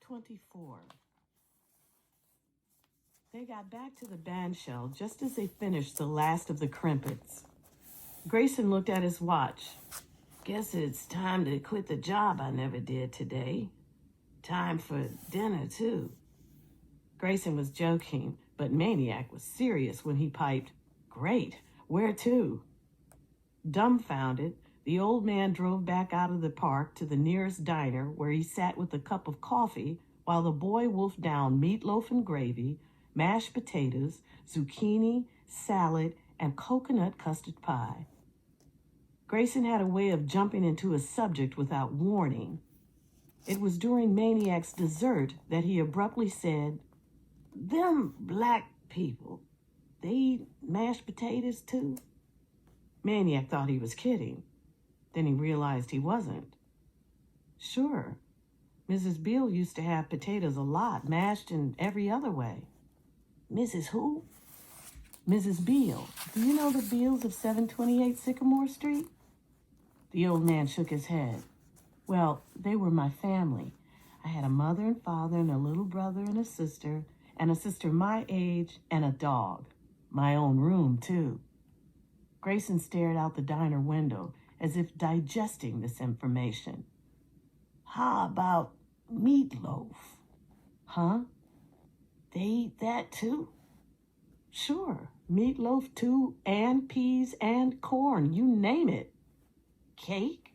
24. They got back to the bandshell just as they finished the last of the crimpets. Grayson looked at his watch. Guess it's time to quit the job I never did today. Time for dinner, too. Grayson was joking, but Maniac was serious when he piped, "Great, where to?" Dumbfounded, the old man drove back out of the park to the nearest diner where he sat with a cup of coffee while the boy wolfed down meatloaf and gravy, mashed potatoes, zucchini, salad, and coconut custard pie. Grayson had a way of jumping into a subject without warning. It was during Maniac's dessert that he abruptly said, "Them black people, they eat mashed potatoes too?" Maniac thought he was kidding. Then he realized he wasn't. Sure, Mrs. Beale used to have potatoes a lot, mashed in every other way. Mrs. who? Mrs. Beale. Do you know the Beales of 728 Sycamore Street? The old man shook his head. Well, they were my family. I had a mother and father and a little brother and a sister my age and a dog. My own room, too. Grayson stared out the diner window as if digesting this information. How about meatloaf? Huh? They eat that too? Sure, meatloaf too, and peas and corn, you name it. Cake?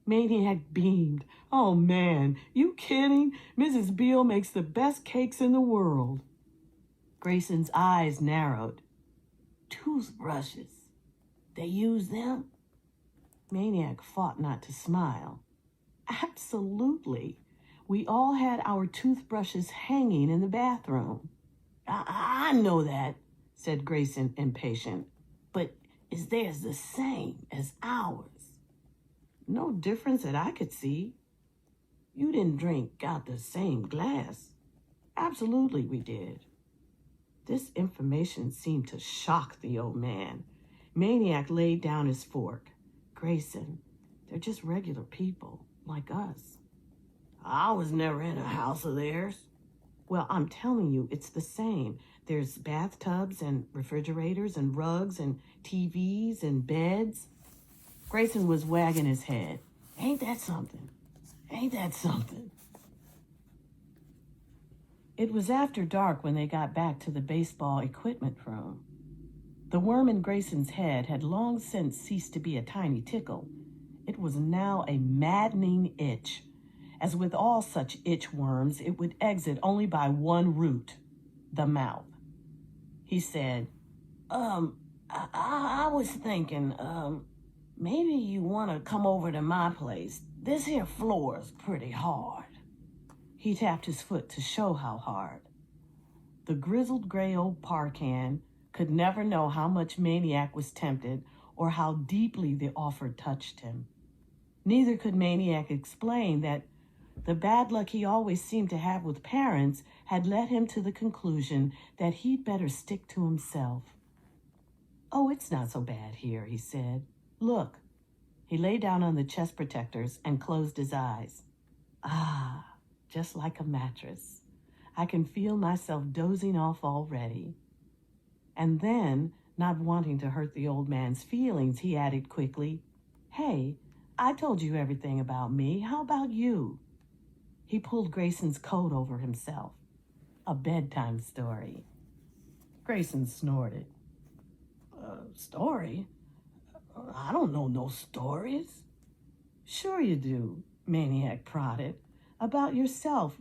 Maniac beamed. Oh man, you kidding? Mrs. Beale makes the best cakes in the world. Grayson's eyes narrowed. Toothbrushes. They use them? Maniac fought not to smile. Absolutely. We all had our toothbrushes hanging in the bathroom. I know that, said Grayson, impatient. But is theirs the same as ours? No difference that I could see. You didn't drink out the same glass. Absolutely we did. This information seemed to shock the old man. Maniac laid down his fork. Grayson, they're just regular people, like us. I was never in a house of theirs. Well, I'm telling you, it's the same. There's bathtubs and refrigerators and rugs and TVs and beds. Grayson was wagging his head. Ain't that something? Ain't that something? It was after dark when they got back to the baseball equipment room. The worm in Grayson's head had long since ceased to be a tiny tickle. It was now a maddening itch. As with all such itch worms, it would exit only by one route, the mouth. He said, I was thinking, maybe you want to come over to my place. This here floor's pretty hard. He tapped his foot to show how hard. The grizzled gray old parkan could never know how much Maniac was tempted or how deeply the offer touched him. Neither could Maniac explain that the bad luck he always seemed to have with parents had led him to the conclusion that he'd better stick to himself. Oh, it's not so bad here, he said. Look. He lay down on the chest protectors and closed his eyes. Ah, just like a mattress. I can feel myself dozing off already. And then, not wanting to hurt the old man's feelings, he added quickly, Hey, I told you everything about me. How about you? He pulled Grayson's coat over himself. A bedtime story. Grayson snorted. Story? I don't know no stories. Sure you do, Maniac prodded. About yourself.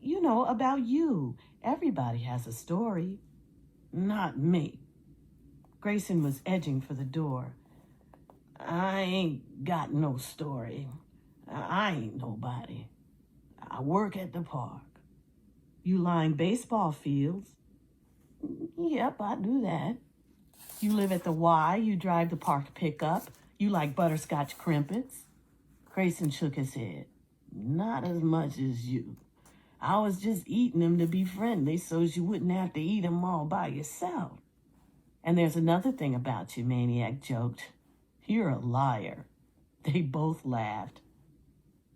You know, about you. Everybody has a story. Not me. Grayson was edging for the door. I ain't got no story. I ain't nobody. I work at the park. You line baseball fields? Yep, I do that. You live at the Y, you drive the park pickup, you like butterscotch crimpets? Grayson shook his head. Not as much as you. I was just eating them to be friendly so's you wouldn't have to eat them all by yourself. And there's another thing about you, Maniac joked. You're a liar. They both laughed.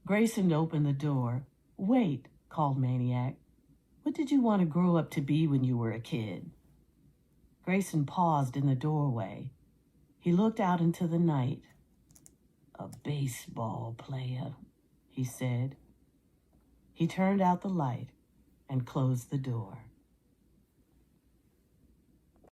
Grayson opened the door. Wait, called Maniac. "What did you want to grow up to be when you were a kid?" Grayson paused in the doorway. He looked out into the night. "A baseball player," he said. He turned out the light and closed the door.